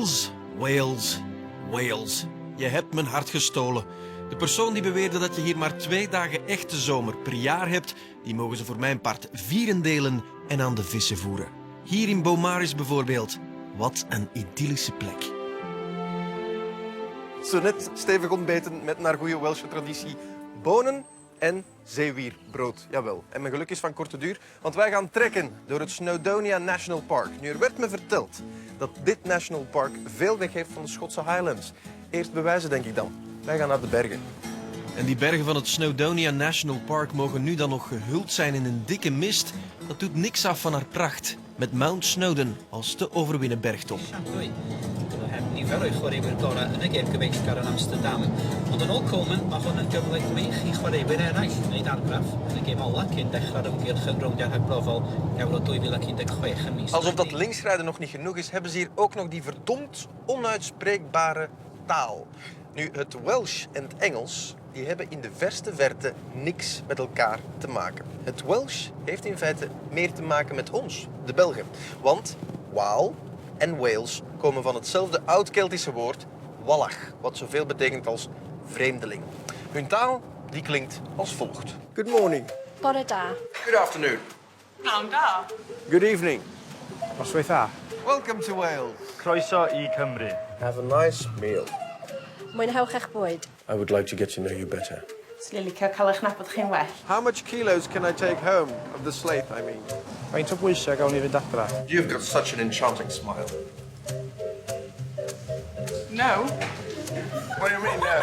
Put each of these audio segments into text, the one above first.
Wales, Wales, Wales. Je hebt mijn hart gestolen. De persoon die beweerde dat je hier maar 2 dagen echte zomer per jaar hebt, die mogen ze voor mijn part vierendelen en aan de vissen voeren. Hier in Beaumaris bijvoorbeeld. Wat een idyllische plek. Zo net stevig ontbeten met naar goede Welsche traditie bonen en zeewierbrood. Jawel. En mijn geluk is van korte duur, want wij gaan trekken door het Snowdonia National Park. Nu, er werd me verteld dat dit National Park veel weg heeft van de Schotse Highlands. Eerst bewijzen, denk ik dan. Wij gaan naar de bergen. En die bergen van het Snowdonia National Park mogen nu dan nog gehuld zijn in een dikke mist. Dat doet niks af van haar pracht. Met Mount Snowdon als te overwinnen bergtop. Siadwy. Heb nifer o'i chwaraewyr gorau yn y gêm gyfeillgar yn Amsterdam. Ond yn ôl Coleman, mae hwn yn gyfle gwych i chwaraewyr eraill wneud argraff yn y gêm ola cyn dechrau'r ymgyrch yn rowndiau rhagbrofol Euro 2016 yn mis. Alsof dat linksrijden nog niet genoeg is, hebben ze hier ook nog die verdomd onuitspreekbare taal. Nu, het Welsh en het Engels die hebben in de verste verte niks met elkaar te maken. Het Welsh heeft in feite meer te maken met ons, de Belgen. Want Waal en Wales komen van hetzelfde oud-Keltische woord wallach, wat zoveel betekent als vreemdeling. Hun taal die klinkt als volgt. Good morning. Bore da. Good afternoon. Pnawn da. Good evening. Noswaith dda. Welcome to Wales. Croeso i Cymru. Have a nice meal. Mwynhewch eich bwyd. I would like to get to know you better. Sli licio cael eich nabod chi'n well. How much kilos can I take home of the slate, I mean? Faint o bwysau gawn ni fynd adra? You've got such an enchanting smile. No. What do you mean now?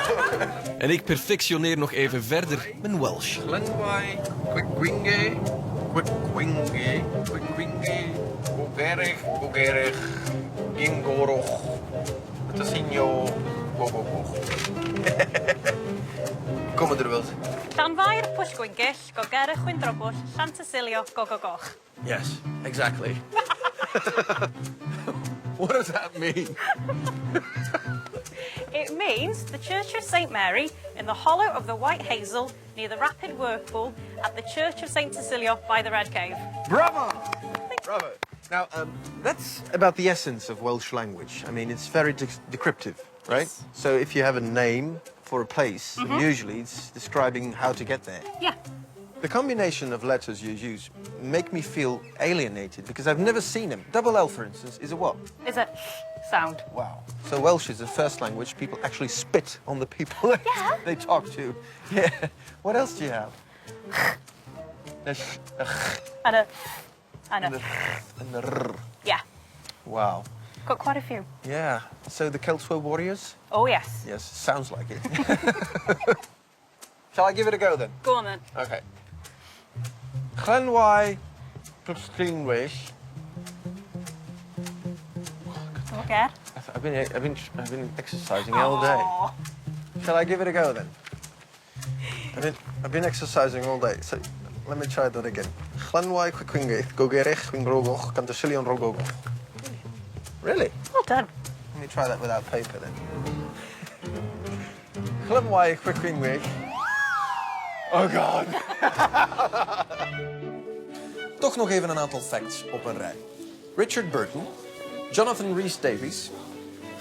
En ik perfectioneer nog even verder mijn Welsh. Glenwai, quick winge, gogerig, ingoroch, tasinho, gogogoch. Kom er wel. Llanfair pwllgwyngyll, gogerach wyndrobwll, Llantysilio, gogogoch. Yes, exactly. What does that mean? It means the Church of St Mary in the hollow of the White Hazel near the Rapid Whirlpool at the Church of St Cecilia by the Red Cave. Bravo! Bravo. Now, that's about the essence of Welsh language. I mean, it's very descriptive, right? Yes. So if you have a name for a place, usually it's describing how to get there. Yeah. The combination of letters you use make me feel alienated because I've never seen them. Double L, for instance, is a what? Is a sound. Wow. So Welsh is the first language people actually spit on the people they talk to. Yeah. What else do you have? And a... And the r. Yeah. Wow. Got quite a few. Yeah. So the Celts were warriors? Oh, yes. Yes, sounds like it. Shall I give it a go then? Go on then. Okay. Glenwai plus Greenwish. Okay. I've been exercising all day. Shall I give it a go then? I've been exercising all day, so let me try that again. Glenwai quikwinge, gogerich, wingrogoch, cantasilion rogogoch. Really? Well done. Let me try that without paper then. Glenwai quikwinge. Oh god. Toch nog even een aantal facts op een rij. Richard Burton, Jonathan Rhys-Davies,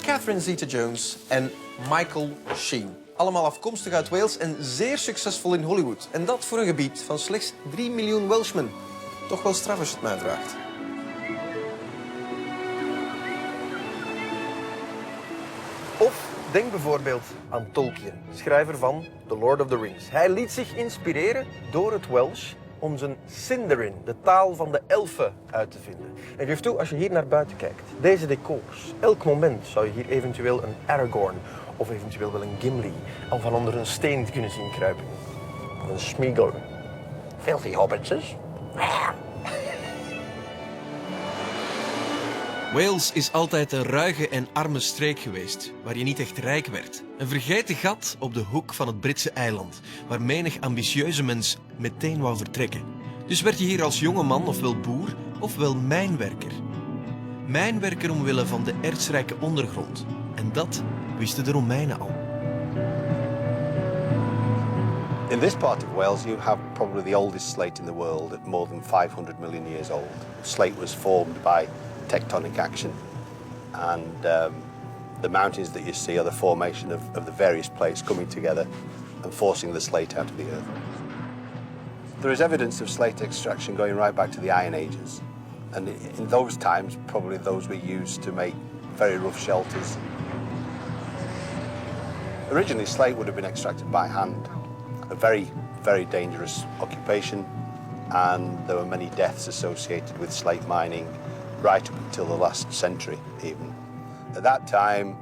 Catherine Zeta-Jones en Michael Sheen. Allemaal afkomstig uit Wales en zeer succesvol in Hollywood. En dat voor een gebied van slechts 3 miljoen Welshmen. Toch wel straf als je het mij vraagt. Of denk bijvoorbeeld aan Tolkien, schrijver van The Lord of the Rings. Hij liet zich inspireren door het Welsh om zijn Sindarin, de taal van de elfen, uit te vinden. En geef toe, als je hier naar buiten kijkt, deze decors, elk moment zou je hier eventueel een Aragorn of eventueel wel een Gimli al van onder een steen kunnen zien kruipen. Of een Smeagol. Filthy hobbitses. Wales is altijd een ruige en arme streek geweest, waar je niet echt rijk werd. Een vergeten gat op de hoek van het Britse eiland, waar menig ambitieuze mens meteen wou vertrekken. Dus werd je hier als jonge man ofwel boer, ofwel mijnwerker. Mijnwerker omwille van de ertsrijke ondergrond. En dat wisten de Romeinen al. In this part of Wales, you have probably the oldest slate in the world at more than 500 million years old. Slate was formed by tectonic action, and The mountains that you see are the formation of the various plates coming together and forcing the slate out of the earth. There is evidence of slate extraction going right back to the Iron Ages. And in those times, probably those were used to make very rough shelters. Originally, slate would have been extracted by hand, a very, very dangerous occupation, and there were many deaths associated with slate mining right up until the last century, even. At that time,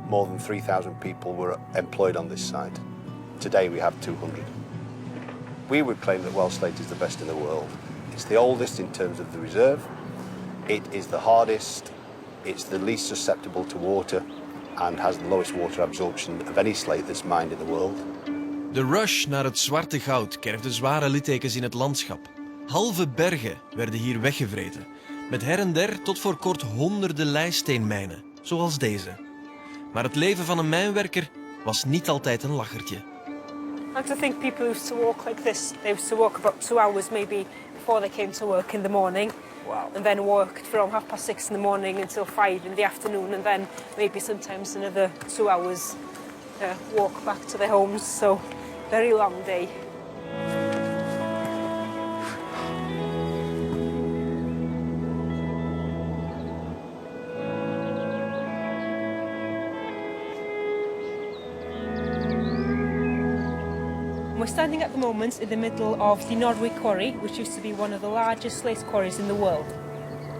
more than 3,000 people were employed on this site. Today, we have 200. We would claim that Welsh slate is the best in the world. It's the oldest in terms of the reserve, it is the hardest, it's the least susceptible to water, and has the lowest water absorption of any slate that's mined in the world. De rush naar het zwarte goud kerfde zware littekens in het landschap. Halve bergen werden hier weggevreten, met her en der tot voor kort honderden leisteenmijnen, zoals deze. Maar het leven van een mijnwerker was niet altijd een lachertje. I like to think people used to walk like this. They used to walk about 2 hours maybe before they came to work in the morning. Wow. And then worked from 6:30 in the morning until 5 in the afternoon, and then maybe sometimes another 2 hours walk back to their homes. So very long day. We're standing at the moment in the middle of the Norway quarry, which used to be one of the largest slate quarries in the world.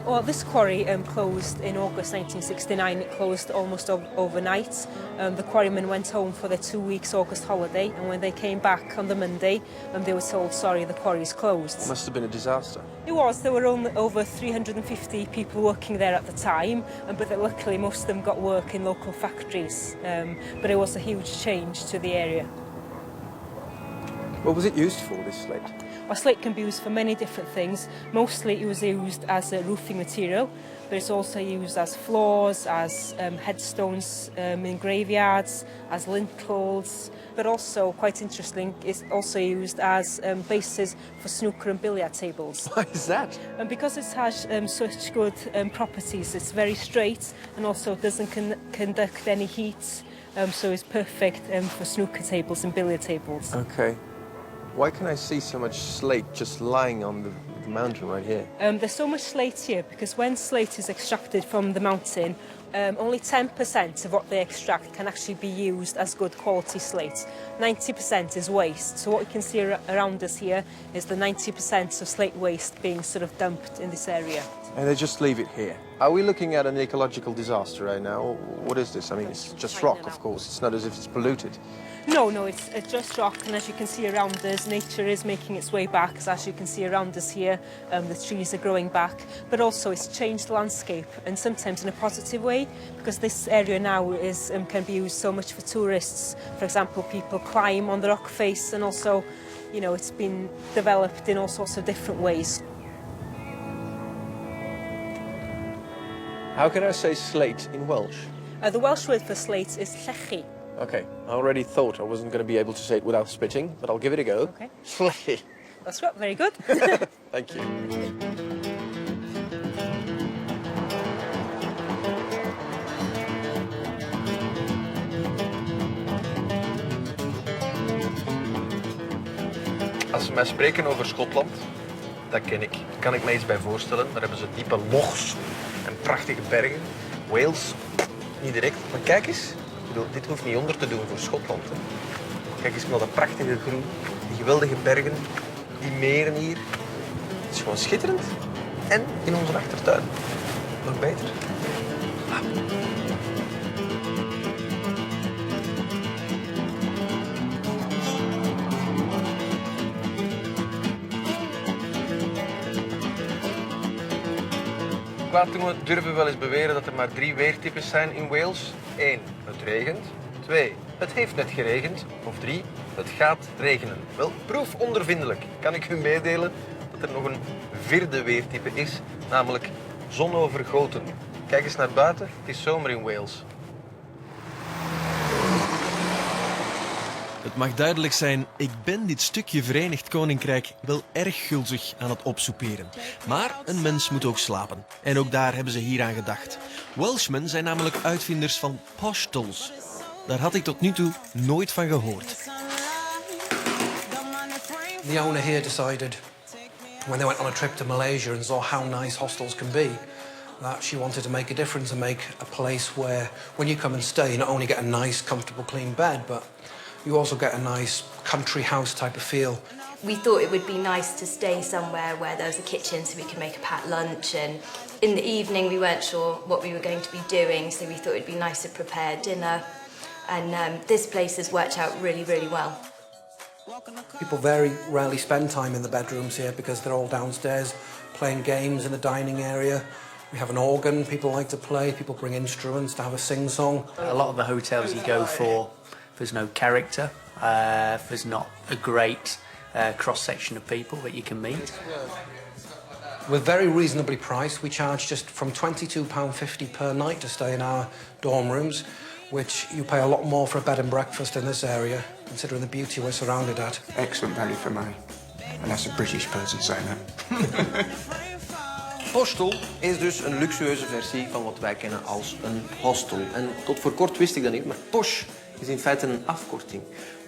Well, this quarry closed in August 1969. It closed almost overnight. The quarrymen went home for their 2 weeks August holiday, and when they came back on the Monday, they were told, sorry, the quarry is closed. It must have been a disaster. It was. There were only over 350 people working there at the time, but luckily most of them got work in local factories. But it was a huge change to the area. What was it used for, this slate? Well, slate can be used for many different things. Mostly it was used as a roofing material, but it's also used as floors, as headstones in graveyards, as lintels, but also, quite interesting, it's also used as bases for snooker and billiard tables. Why is that? And because it has such good properties, it's very straight and also doesn't conduct any heat, so it's perfect for snooker tables and billiard tables. Okay. Why can I see so much slate just lying on the mountain right here? There's so much slate here because when slate is extracted from the mountain, only 10% of what they extract can actually be used as good quality slate. 90% is waste. So what you can see around us here is the 90% of slate waste being sort of dumped in this area. And they just leave it here. Are we looking at an ecological disaster right now? What is this? I mean, it's just rock, of course. It's not as if it's polluted. No, it's just rock, and as you can see around us, nature is making its way back. As you can see around us here, the trees are growing back, but also it's changed the landscape, and sometimes in a positive way, because this area now is can be used so much for tourists. For example, people climb on the rock face, and also, you know, it's been developed in all sorts of different ways. How can I say slate in Welsh? The Welsh word for slate is llechi. Okay, I already thought I wasn't going to be able to say it without spitting, but I'll give it a go. Okay. Slate. That's right, very good. Thank you. Als ze mij spreken over Schotland, dat ken ik. Daar kan ik me iets bij voorstellen. Daar hebben ze diepe lochs en prachtige bergen. Wales, niet direct. Maar kijk eens. Ik bedoel, dit hoeft niet onder te doen voor Schotland. Hè. Kijk eens naar dat prachtige groen, die geweldige bergen, die meren hier. Het is gewoon schitterend. En in onze achtertuin. Nog beter. Kwaaddoener durven wel eens beweren dat er maar 3 weertypes zijn in Wales. 1. Het regent. 2. Het heeft net geregend. Of 3. Het gaat regenen. Wel, proefondervindelijk kan ik u meedelen dat er nog een 4e weertype is, namelijk zonovergoten. Kijk eens naar buiten, het is zomer in Wales. Het mag duidelijk zijn, ik ben dit stukje Verenigd Koninkrijk wel erg gulzig aan het opsoeperen. Maar een mens moet ook slapen. En ook daar hebben ze hier aan gedacht. Welshmen zijn namelijk uitvinders van postals. Daar had ik tot nu toe nooit van gehoord. The owner here decided, when they went on a trip to Malaysia and saw how nice hostels can be, that she wanted to make a difference and make a place where, when you come and stay, you not only get a nice, comfortable, clean bed, but you also get a nice country house type of feel. We thought it would be nice to stay somewhere where there was a kitchen so we could make a packed lunch, and in the evening we weren't sure what we were going to be doing, so we thought it'd be nice to prepare dinner, and this place has worked out really, really well. People very rarely spend time in the bedrooms here because they're all downstairs playing games in the dining area. We have an organ people like to play, people bring instruments to have a sing-song. A lot of the hotels you go for, there's no character, there's not a great cross-section of people that you can meet. We're very reasonably priced. We charge just from £22.50 per night to stay in our dorm rooms, which you pay a lot more for a bed and breakfast in this area, considering the beauty we're surrounded at. Excellent value for money. And that's a British person saying that. Hostel is dus een luxueuze versie van wat wij kennen als een hostel. En tot voor kort wist ik dat niet, maar posh is in feite een afkorting.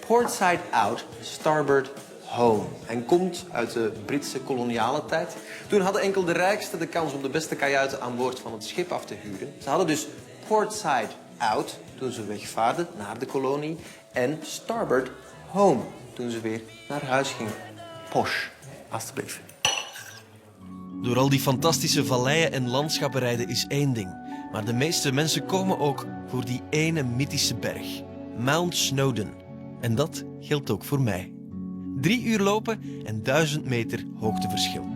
Port side out, starboard home. En komt uit de Britse koloniale tijd. Toen hadden enkel de rijksten de kans om de beste kajuiten aan boord van het schip af te huren. Ze hadden dus port side out toen ze wegvaarden naar de kolonie. En starboard home toen ze weer naar huis gingen. Posh, alstublieft. Door al die fantastische valleien en landschappen rijden is één ding. Maar de meeste mensen komen ook voor die ene mythische berg. Mount Snowdon. En dat geldt ook voor mij. 3 uur lopen en 1000 meter hoogteverschil.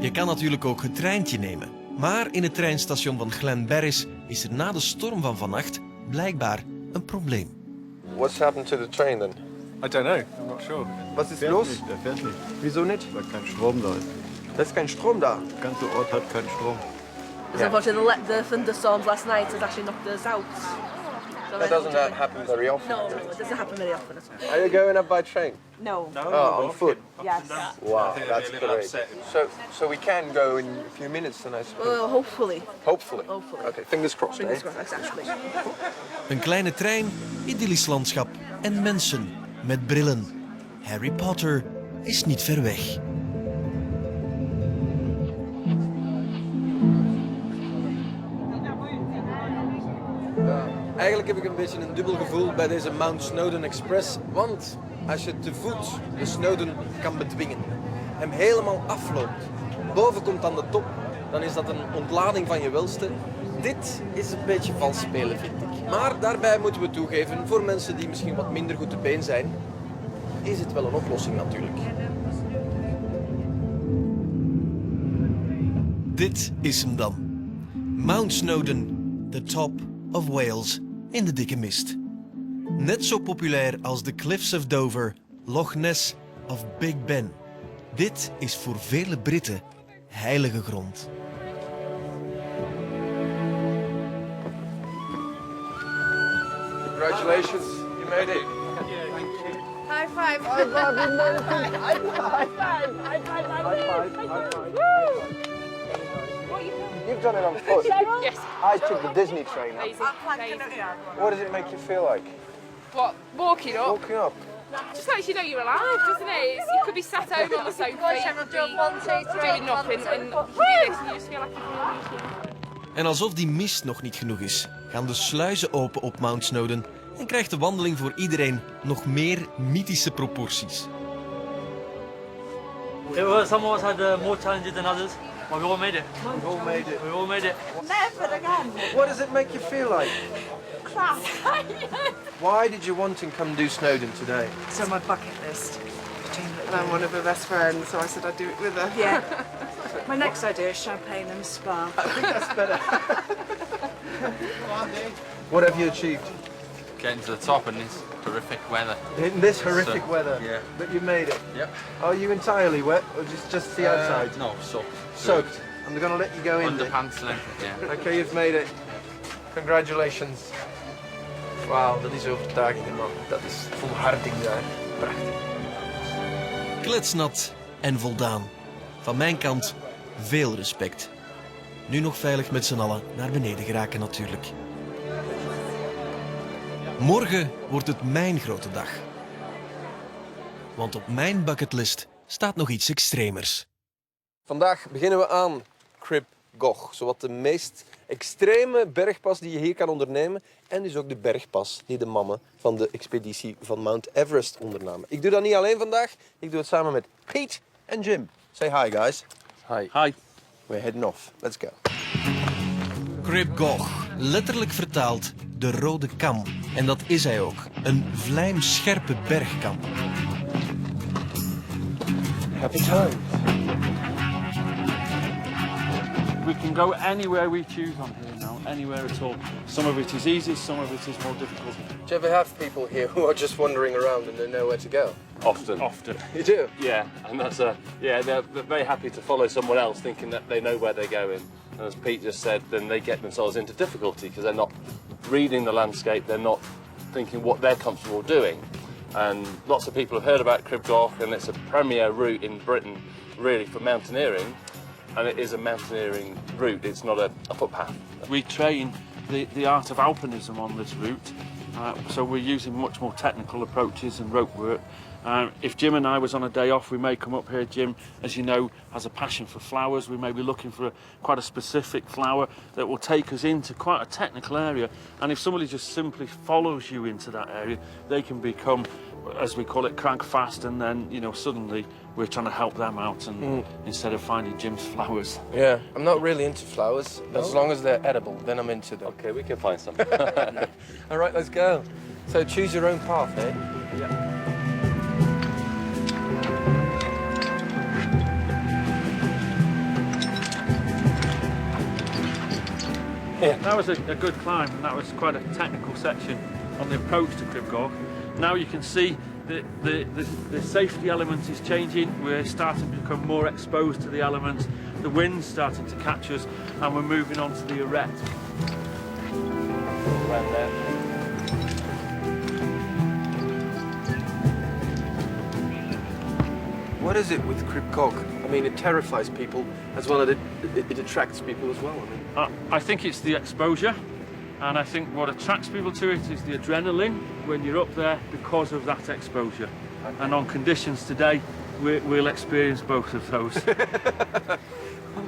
Je kan natuurlijk ook het treintje nemen. Maar in het treinstation van Glenbarris is er na de storm van vannacht blijkbaar een probleem. What's happened to the train then? I don't know, I'm not sure. Was ist los? Der fährt nicht, Wieso nicht? weil kein Strom da ist. Da ist kein Strom da. Der ganze Ort hat keinen Strom. So unfortunately, the thunderstorms last night has actually knocked us out. So That doesn't happen very often. No, it doesn't happen very often. Are you going up by train? No. Oh, on foot? Yes. Wow, that's great. So we can go in a few minutes then, I suppose. Well, hopefully. Hopefully. Hopefully. Okay, fingers crossed. Fingers crossed, exactly. Een kleine trein, idyllisch landschap en mensen met brillen. Harry Potter is niet ver weg. Eigenlijk heb ik een beetje een dubbel gevoel bij deze Mount Snowdon Express. Want als je te voet de Snowdon kan bedwingen, hem helemaal afloopt, boven komt aan de top, dan is dat een ontlading van je welste. Dit is een beetje vals spelen, vind ik. Maar daarbij moeten we toegeven, voor mensen die misschien wat minder goed te been zijn, is het wel een oplossing natuurlijk. Dit is hem dan. Mount Snowdon, the top of Wales in de dikke mist. Net zo populair als de Cliffs of Dover, Loch Ness of Big Ben. Dit is voor vele Britten heilige grond. Congratulations, you made it. High five. High five, you made it. High five. High five. You've done it on foot. Yes. I took the Disney train up. Amazing. What does it make you feel like? What? Walking up? Walking up? Just lets you know you're alive, doesn't it? You could be sat home on the sofa, you could be doing nothing, and you do this and you just feel like you're walking. En alsof die mist nog niet genoeg is, gaan de sluizen open op Mount Snowdon en krijgt de wandeling voor iedereen nog meer mythische proporties. Some of us had more challenges than others, but we all made it. We all made it. We all made it. Never again. What does it make you feel like? Crap. Why did you want to come do Snowdon today? It's on my bucket list. And I'm one of her best friends, so I said I'd do it with her. Yeah. My next idea is champagne and spa. I think that's better. What have you achieved? Getting to the top in this horrific weather. In this horrific weather? Yeah. But you made it? Yep. Are you entirely wet or just the outside? No, soaked. Soaked. I'm going to let you go in. Underpants and everything, yeah. Okay, you've made it. Congratulations. Wauw, dat is overtuigend, man. Dat is volharding daar. Prachtig. Kletsnat en voldaan. Van mijn kant veel respect. Nu nog veilig met z'n allen naar beneden geraken natuurlijk. Morgen wordt het mijn grote dag. Want op mijn bucketlist staat nog iets extremers. Vandaag beginnen we aan Crib Goch. Zowat de meest extreme bergpas die je hier kan ondernemen. En dus ook de bergpas die de mannen van de expeditie van Mount Everest ondernamen. Ik doe dat niet alleen vandaag. Ik doe het samen met Pete en Jim. Say hi, guys. Hi. Hi. We're heading off. Let's go. Crib Goch, letterlijk vertaald de rode kam. En dat is hij ook. Een vlijmscherpe bergkam. Happy time. We can go anywhere we choose on here now, anywhere at all. Some of it is easy, some of it is more difficult. Do you ever have people here who are just wandering around and they know where to go? Often. Often. You do? Yeah, and that's they're very happy to follow someone else thinking that they know where they're going. And as Pete just said, then they get themselves into difficulty because they're not reading the landscape, they're not thinking what they're comfortable doing. And lots of people have heard about Crib Goch, and it's a premier route in Britain really for mountaineering. And it is a mountaineering route, it's not a footpath. We train the art of alpinism on this route, so we're using much more technical approaches and rope work. If Jim and I was on a day off, we may come up here. Jim, as you know, has a passion for flowers. We may be looking for quite a specific flower that will take us into quite a technical area. And if somebody just simply follows you into that area, they can become, as we call it, crank fast, and then, you know, suddenly we're trying to help them out, and instead of finding Jim's flowers. Yeah, I'm not really into flowers. As long as they're edible, then I'm into them. Okay, we can find some. All right, let's go. So choose your own path, eh? Yeah. Yeah, that was a good climb, and that was quite a technical section on the approach to Crib Goch. Now you can see the safety element is changing. We're starting to become more exposed to the elements. The wind's starting to catch us, and we're moving on to the arête. Around there. What is it with Crib Goch? I mean, it terrifies people as well as it attracts people as well. I think it's the exposure, and I think what attracts people to it is the adrenaline when you're up there because of that exposure. Okay. And on conditions today, we'll experience both of those.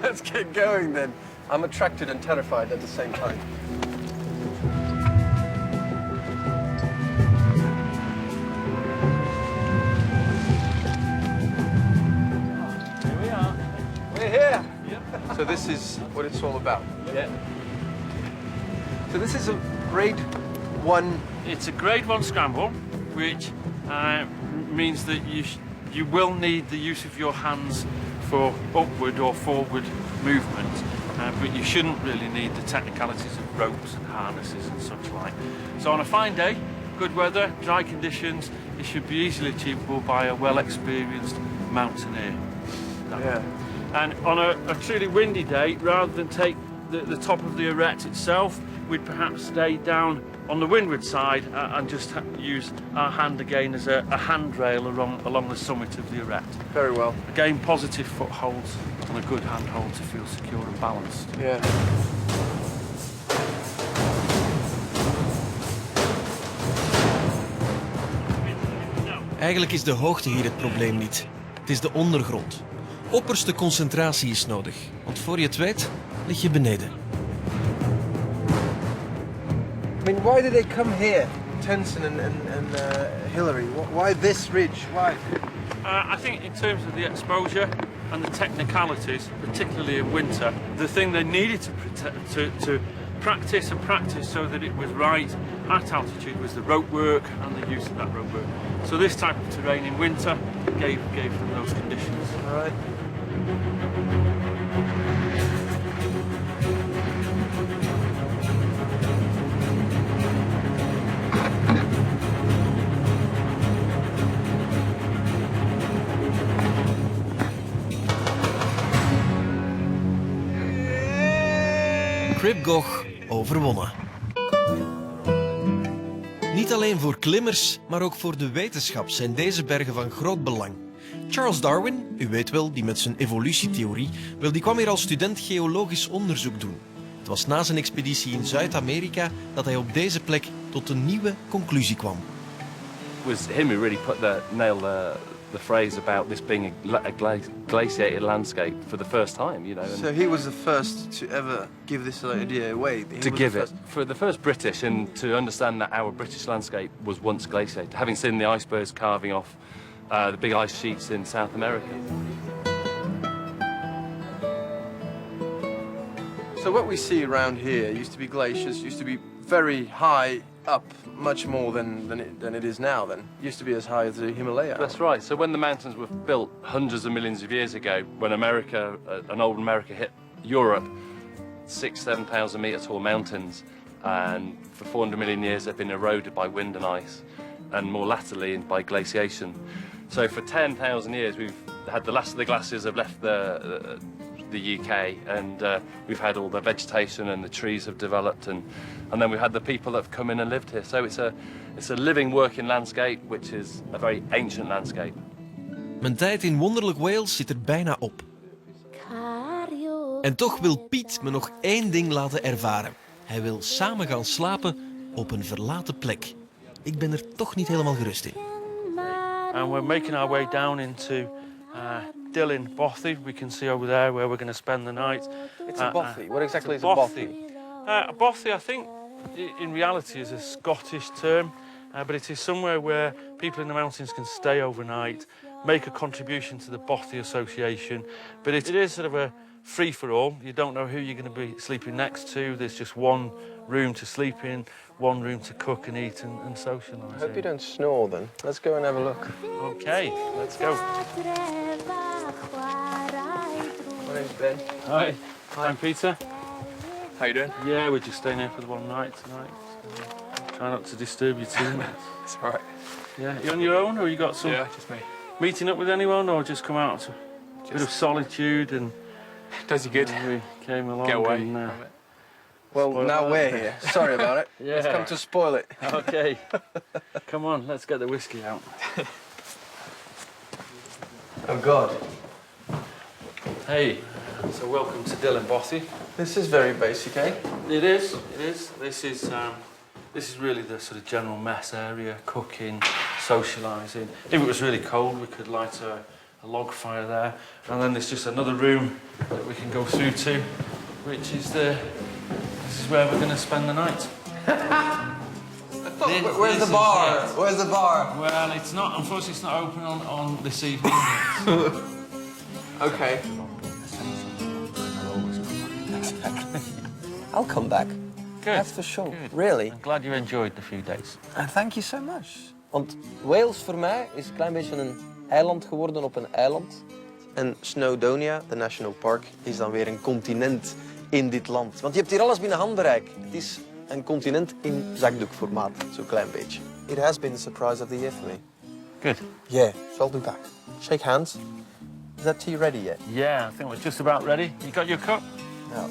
Let's get going then. I'm attracted and terrified at the same time. Here we are. We're here. Yep. So this is what it's all about. Yeah. So this is a grade 1. It's a grade 1 scramble, which means that you will need the use of your hands for upward or forward movement, but you shouldn't really need the technicalities of ropes and harnesses and such like. So on a fine day, good weather, dry conditions, it should be easily achievable by a well-experienced mountaineer. Yeah. And on a truly windy day, rather than take the top of the arête itself, we'd perhaps stay down on the windward side and just use our hand again as a handrail along the summit of the arête. Very well. Again, positive footholds and a good handhold to feel secure and balanced. Yeah. Eigenlijk is de hoogte hier het probleem niet. Het is de ondergrond. Opperste concentratie is nodig, want voor je het weet, lig je beneden. I mean, why did they come here, Tenson and Hillary? Why this ridge? Why? I think in terms of the exposure and the technicalities, particularly in winter, the thing they needed to practice so that it was right at altitude was the rope work and the use of that rope work. So this type of terrain in winter gave them those conditions. All right. Crib Goch overwonnen. Niet alleen voor klimmers, maar ook voor de wetenschap zijn deze bergen van groot belang. Charles Darwin, u weet wel, die met zijn evolutietheorie, die kwam hier als student geologisch onderzoek doen. Het was na zijn expeditie in Zuid-Amerika dat hij op deze plek tot een nieuwe conclusie kwam. It was him who really nailed the phrase about this being a glaciated landscape for the first time, you know. So he was the first to ever give this idea away. For the first British, and to understand that our British landscape was once glaciated, having seen the icebergs carving off the big ice sheets in South America. So what we see around here used to be glaciers, used to be very high up, much more than it is now then. It used to be as high as the Himalaya. That's right. So when the mountains were built hundreds of millions of years ago, when America, an old America hit Europe, 7,000 metre tall mountains, and for 400 million years they've been eroded by wind and ice, and more latterly by glaciation. So for 10,000 years we've had the last of the glaciers have left the UK, and we've had all the vegetation and the trees have developed, and then we've had the people that have come in and lived here. So it's a living, working landscape, which is a very ancient landscape. Mijn tijd in wonderlijk Wales zit er bijna op. En toch wil Piet me nog één ding laten ervaren. Hij wil samen gaan slapen op een verlaten plek. Ik ben er toch niet helemaal gerust in. And we're making our way down into Dillin Bothy. We can see over there where we're going to spend the night. It's a bothy. What exactly is a a bothy? A bothy, I think, in reality is a Scottish term, but it is somewhere where people in the mountains can stay overnight, make a contribution to the Bothy Association. But it is sort of a free-for-all. You don't know who you're going to be sleeping next to. There's just one room to sleep in, one room to cook and eat and socialise. I hope you don't snore then. Let's go and have a look. Okay, let's go. My name's Ben. Hi. I'm Peter. How you doing? Yeah, we're just staying here for the one night tonight. So try not to disturb you too much. It's all right. Yeah, you on your own, or you got some? Yeah, just me. Meeting up with anyone, or just come out to a bit of solitude and? Does you good. We came along. Get away. And, Well, now we're here. Sorry about it. Yeah. It's come to spoil it. Okay. Come on, let's get the whiskey out. Oh God. Hey, so welcome to Dillin Bothy. This is very basic, eh? It is. It is. This is really the sort of general mess area, cooking, socialising. If it was really cold, we could light a log fire there, and then there's just another room that we can go through to, which is this is where we're going to spend the night. Where's the bar? Where's the bar? Well, it's not. Unfortunately, it's not open on this evening. Okay. I'll come back. Good. That's for sure. Good. Really. I'm glad you enjoyed the few days. And thank you so much. Want Wales voor mij is een klein beetje een eiland geworden op een eiland. En Snowdonia, de national park, is dan weer een continent in dit land. Want je hebt hier alles binnen handbereik. Het is een continent in zakdoekformaat, zo'n klein beetje. It has been the surprise of the year for me. Good. Yeah, so I'll be back. Shake hands. Is that tea ready yet? Yeah, I think we're just about ready. You got your cup? No.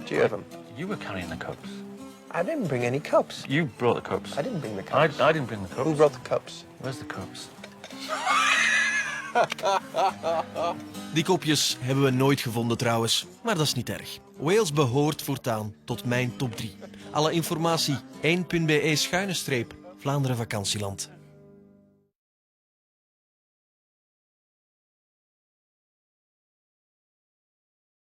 Do you have them? You were carrying the cups. I didn't bring any cups. You brought the cups. I didn't bring the cups. I didn't bring the cups. Who brought the cups? Where's the cups? Die kopjes hebben we nooit gevonden trouwens, maar dat is niet erg. Wales behoort voortaan tot mijn top 3. Alle informatie 1.be/Vlaanderen Vakantieland.